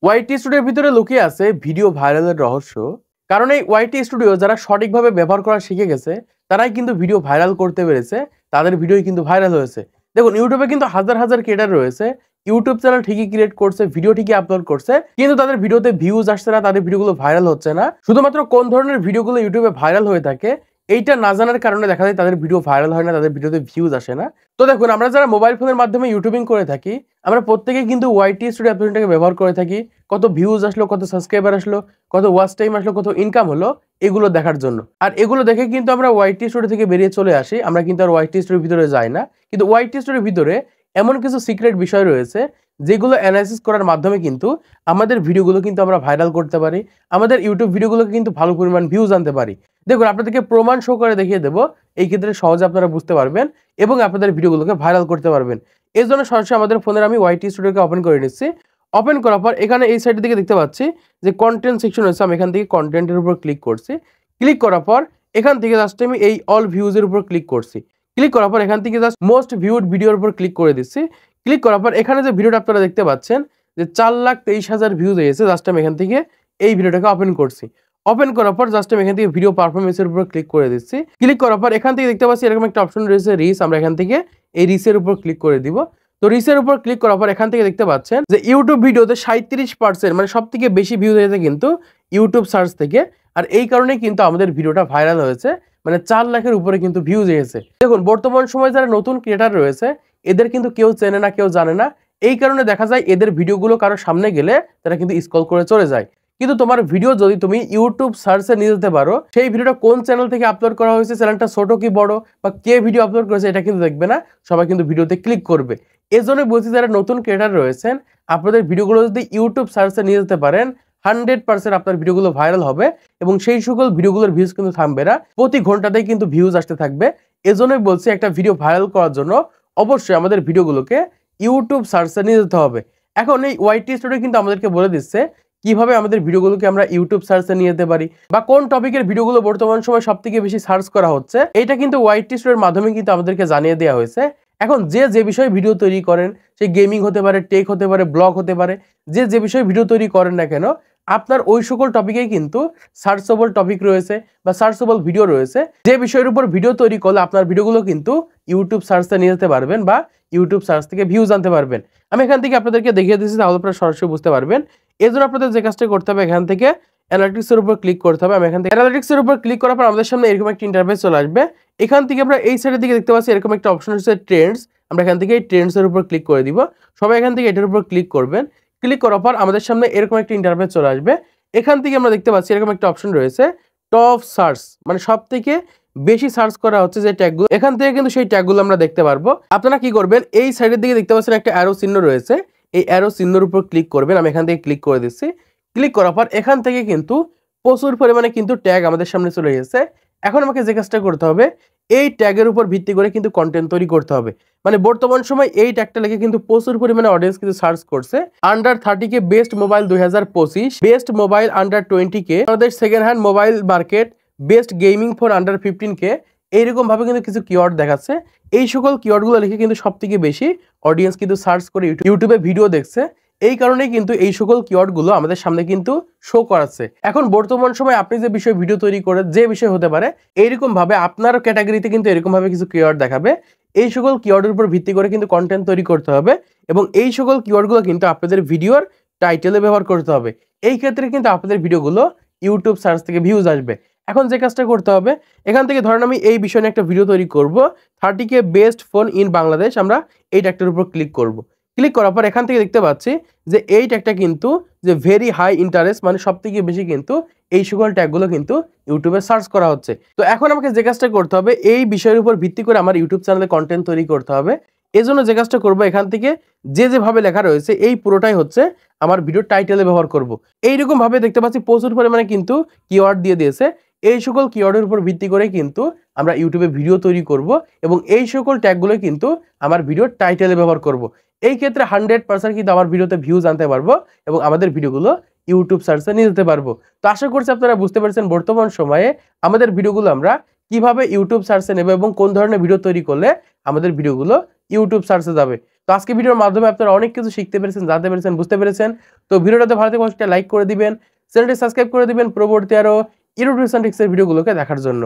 ওয়াইটি স্টুডিওর ভিতরে লুকিয়ে আছে ভিডিও ভাইরালের রহস্য। কারণ এই ওয়াইটি স্টুডিও যারা সঠিকভাবে ব্যবহার করা শিখে গেছে তারাই কিন্তু ভিডিও ভাইরাল করতে পেরেছে, তাদের ভিডিও কিন্তু ভাইরাল হয়েছে। দেখুন, ইউটিউবে কিন্তু হাজার হাজার ক্রিয়েটার রয়েছে, ইউটিউব চ্যানেল ঠিকই ক্রিয়েট করছে, ভিডিও ঠিকই আপলোড করছে, কিন্তু তাদের ভিডিওতে ভিউজ আসছে না, তাদের ভিডিওগুলো ভাইরাল হচ্ছে না। শুধুমাত্র কোন ধরনের ভিডিওগুলো ইউটিউবে ভাইরাল হয়ে থাকে এইটা না জানার কারণে দেখা যায় তাদের ভিডিও ভাইরাল হয় না, তাদের ভিডিওতে ভিউজ আসে না। তো দেখুন, আমরা যারা মোবাইল ফোনের মাধ্যমে ইউটিউবিং করে থাকি, আমরা প্রত্যেকেই কিন্তু ওয়াইটি স্টুডিও অ্যাপ্লিকেশনটাকে ব্যবহার করে থাকি। কত ভিউজ আসলো, কত সাবস্ক্রাইবার আসলো, কত ওয়াচ টাইম আসলো, কত ইনকাম হলো, এগুলো দেখার জন্য। আর এগুলো দেখে কিন্তু আমরা ওয়াইটি স্টুডিও থেকে বেরিয়ে চলে আসি, আমরা কিন্তু আর ওয়াইটি স্টুডিওর ভিতরে যাই না। কিন্তু ওয়াইটি স্টুডিওর ভিতরে এমন কিছু সিক্রেট বিষয় রয়েছে যেগুলো অ্যানালাইসিস করার মাধ্যমে কিন্তু আমাদের ভিডিওগুলো কিন্তু আমরা ভাইরাল করতে পারি, আমাদের ইউটিউব ভিডিওগুলোকে কিন্তু ভালো পরিমাণ ভিউজ আনতে পারি। দেখুন, আপনাদেরকে প্রমাণ শো করে দেখিয়ে দেবো, এই ক্ষেত্রে সহজে আপনারা বুঝতে পারবেন এবং আপনাদের ভিডিওগুলোকে ভাইরাল করতে পারবেন। এর জন্য সরাসরি আমাদের ফোনের আমি ওয়াইটি স্টুডিওকে ওপেন করে নিচ্ছি। ওপেন করার পর এখানে এই সাইডের দিকে দেখতে পাচ্ছি যে কন্টেন্ট সেকশন রয়েছে, আমি এখান থেকে কন্টেন্টের উপর ক্লিক করছি। ক্লিক করার পর এখান থেকে জাস্ট আমি এই অল ভিউজের উপর ক্লিক করছি। ক্লিক করার পর এখান থেকে জাস্ট মোস্ট ভিউড ভিডিওর উপর ক্লিক করে দিচ্ছি। ক্লিক করার পর এখানে যে ভিডিওটা আপনারা দেখতে পাচ্ছেন যে 4,23,000 ভিউজ হয়েছে, জাস্ট আমি এখান থেকে এই ভিডিওটাকে ওপেন করছি। ওপেন করার পর জাস্ট আমি এখান থেকে ভিডিও পারফরমেন্সের উপর ক্লিক করে দিচ্ছি। ক্লিক করার পর এখান থেকে দেখতে পাচ্ছি এরকম একটা অপশন রয়েছে রিচ, আমরা এখান থেকে এই রিচের উপর ক্লিক করে দিব। তো রিচের উপর ক্লিক করার পর এখান থেকে দেখতে পাচ্ছেন যে ইউটিউব ভিডিওতে 37% মানে সব থেকে বেশি ভিউজ হয়েছে কিন্তু ইউটিউব সার্চ থেকে। আর এই কারণে কিন্তু আমাদের ভিডিওটা ভাইরাল হয়েছে, মানে 4 লাখের উপরে কিন্তু ভিউজ এসেছে। দেখুন, বর্তমান সময়ে যারা নতুন ক্রিয়েটার রয়েছে এদের কিন্তু কেউ চেনে না, কেউ জানে না। এই কারণে দেখা যায় এদের ভিডিওগুলো কারো সামনে গেলে তারা কিন্তু স্ক্রল করে চলে যায়। কিন্তু তোমার ভিডিও যদি তুমি ইউটিউব সার্চে নিয়ে যেতে পারো, সেই ভিডিওটা কোন চ্যানেল থেকে আপলোড করা হয়েছে, চ্যানেলটা ছোট কি বড় বা কে ভিডিও আপলোড করেছে এটা কিন্তু দেখবে না, সবাই কিন্তু ভিডিওতে ক্লিক করবে। এজন্য বলছি, যারা নতুন ক্রিয়েটার রয়েছেন আপনাদের ভিডিওগুলো যদি ইউটিউব সার্চে নিয়ে যেতে পারেন 100% আপনার ভিডিওগুলো ভাইরাল হবে এবং সেই সকল ভিডিওগুলোর ভিউজ কিন্তু থামবে না, প্রতি ঘন্টাতেই কিন্তু ভিউজ আসতে থাকবে। এজন্যই বলছি, একটা ভিডিও ভাইরাল করার জন্য অবশ্যই আমাদের ভিডিওগুলোকে ইউটিউব সার্চে নিয়ে যেতে হবে। এখন এই ওয়াইটি স্টুডিও কিন্তু আমাদেরকে বলে দিচ্ছে কিভাবে আমাদের ভিডিওগুলোকে আমরা ইউটিউব সার্চে নিয়ে যেতে পারি বা কোন টপিকের ভিডিওগুলো বর্তমান সময় সবথেকে বেশি সার্চ করা হচ্ছে, এটা কিন্তু ওয়াইটি স্টুডিওর মাধ্যমে কিন্তু আমাদেরকে জানিয়ে দেওয়া হয়েছে। এখন যে বিষয়ে ভিডিও তৈরি করেন, সে গেমিং হতে পারে, টেক হতে পারে, ব্লগ হতে পারে, যে বিষয়ে ভিডিও তৈরি করেন না কেন, আপনার ওই সকল টপিকেই কিন্তু সার্চেবল টপিক রয়েছে বা সার্চেবল ভিডিও রয়েছে। যে বিষয়ের উপর ভিডিও তৈরি করলে আপনার ভিডিওগুলো কিন্তু ইউটিউব সার্চে নিয়ে যেতে পারবেন বা ইউটিউব সার্চ থেকে ভিউজ আনতে পারবেন। আমি এখান থেকে আপনাদেরকে দেখিয়ে দিচ্ছি, তাহলে আপনারা সরাসরি বুঝতে পারবেন। এই জন্য আপনাদের যে কাজটা করতে হবে, এখান থেকে অ্যানালিটিক্সের উপর ক্লিক করতে হবে। আমি এখান থেকে অ্যানালিটিক্সের উপর ক্লিক করার পর আমাদের সামনে এরকম একটা ইন্টারফেস চলে আসবে। এখান থেকে আমরা এই সাইডের দিকে দেখতে পাচ্ছি এরকম একটা অপশন হচ্ছে ট্রেন্ডস, আমরা এখান থেকে এই ট্রেন্ডসের উপর ক্লিক করে দিব। সবাই এখান থেকে এটার উপর ক্লিক করবেন। ক্লিক করার পর আমাদের সামনে এরকম একটা ইন্টারফেস চলে আসবে। এখান থেকে আমরা দেখতে পাচ্ছি এরকম একটা অপশন রয়েছে টপ সার্চ, মানে সব থেকে বেশি সার্চ করা হচ্ছে যে ট্যাগগুলো, এখান থেকে কিন্তু সেই ট্যাগগুলো আমরা দেখতে পারবো। আপনারা কি করবেন, এই সাইডের দিকে দেখতে পাচ্ছেন একটা অ্যারো চিহ্ন রয়েছে, এই অ্যারো চিহ্নের উপর ক্লিক করবেন। আমি এখান থেকে ক্লিক করে দিচ্ছি। ক্লিক করার পর এখান থেকে কিন্তু প্রচুর পরিমাণে কিন্তু ট্যাগ আমাদের সামনে চলে এসেছে। এখন আমাকে যে কাজটা করতে হবে, এই ট্যাগের উপর ভিত্তি করে কিন্তু কন্টেন্ট তৈরি করতে হবে। মানে বর্তমান সময় এই ট্যাগটা লেগে কিন্তু প্রচুর পরিমাণে অডিয়েন্স কিন্তু সার্চ করছে। Under 30 K best mobile 2025, best mobile under 20 K, আমাদের second hand mobile market, best gaming for under 15 K, এইরকম ভাবে কিন্তু কিছু কিওয়ার্ড দেখাচ্ছে। এই সকল কিওয়ার্ডগুলো লিখে কিন্তু সব থেকে বেশি অডিয়েন্স কিন্তু সার্চ করে ইউটিউবে ভিডিও দেখছে। এই কারণেই কিন্তু এই সকল কিওয়ার্ডগুলো আমাদের সামনে কিন্তু শো করাচ্ছে। এখন বর্তমান সময় আপনি যে বিষয়ে ভিডিও তৈরি করে, যে বিষয় হতে পারে, এইরকম ভাবে আপনার ক্যাটাগরিতে কিন্তু এরকম ভাবে কিছু কিওয়ার্ড দেখাবে। এই সকল কিওয়ার্ডের উপর ভিত্তি করে কিন্তু কন্টেন্ট তৈরি করতে হবে এবং এই সকল কিওয়ার্ডগুলো কিন্তু আপনাদের ভিডিওর টাইটেলে ব্যবহার করতে হবে। এই ক্ষেত্রে কিন্তু আপনাদের ভিডিওগুলো ইউটিউব সার্চ থেকে ভিউজ আসবে। এখন যে কাজটা করতে হবে, এখান থেকে ধরেন আমি এই বিষয় নিয়ে একটা ভিডিও তৈরি করব, 30 K best phone in Bangladesh, আমরা এই ট্যাগটার উপর ক্লিক করব। ক্লিক করার পর এখান থেকে দেখতে পাচ্ছি যে এই ট্যাগটা কিন্তু যে ভেরি হাই ইন্টারেস্ট, মানে সব থেকে বেশি কিন্তু এই সকল ট্যাগগুলো কিন্তু ইউটিউবে সার্চ করা হচ্ছে। তো এখন আমাকে যে কাজটা করতে হবে, এই বিষয়ের উপর ভিত্তি করে আমার ইউটিউব চ্যানেলে কন্টেন্ট তৈরি করতে হবে। এজন্য যে কাজটা করবো, এখান থেকে যেভাবে লেখা রয়েছে এই পুরোটাই হচ্ছে আমার ভিডিও টাইটেলে ব্যবহার করব। এইরকম ভাবে দেখতে পাচ্ছি প্রচুর পরিমাণে কিন্তু কিওয়ার্ড দিয়ে দিয়েছে। এই সকল কিওয়ার্ডের উপর ভিত্তি করে কিন্তু আমরা ইউটিউবে ভিডিও তৈরি করব এবং এই সকল ট্যাগগুলো কিন্তু আমার ভিডিওর টাইটেলে ব্যবহার করব। এই ক্ষেত্রে 100% কিন্তু আমার ভিডিওতে ভিউজ আনতে পারবো এবং আমাদের ভিডিওগুলো ইউটিউব সার্চে নিয়ে যেতে পারবো। তো আশা করছি আপনারা বুঝতে পারছেন বর্তমান সময়ে আমাদের ভিডিওগুলো আমরা কিভাবে ইউটিউব সার্চে নেব এবং কোন ধরনের ভিডিও তৈরি করলে আমাদের ভিডিওগুলো ইউটিউব সার্চে যাবে। তো আজকে ভিডিওর মাধ্যমে আপনারা অনেক কিছু শিখতে পেরেছেন, জানতে পেরেছেন, বুঝতে পেরেছেন। তো ভিডিওটাতে ভালো থেকে অবশ্যই লাইক করে দিবেন, চ্যানেলটি সাবস্ক্রাইব করে দিবেন পরবর্তী আরো ইলেকট্রনিক্স এর ভিডিওগুলোকে দেখার জন্য।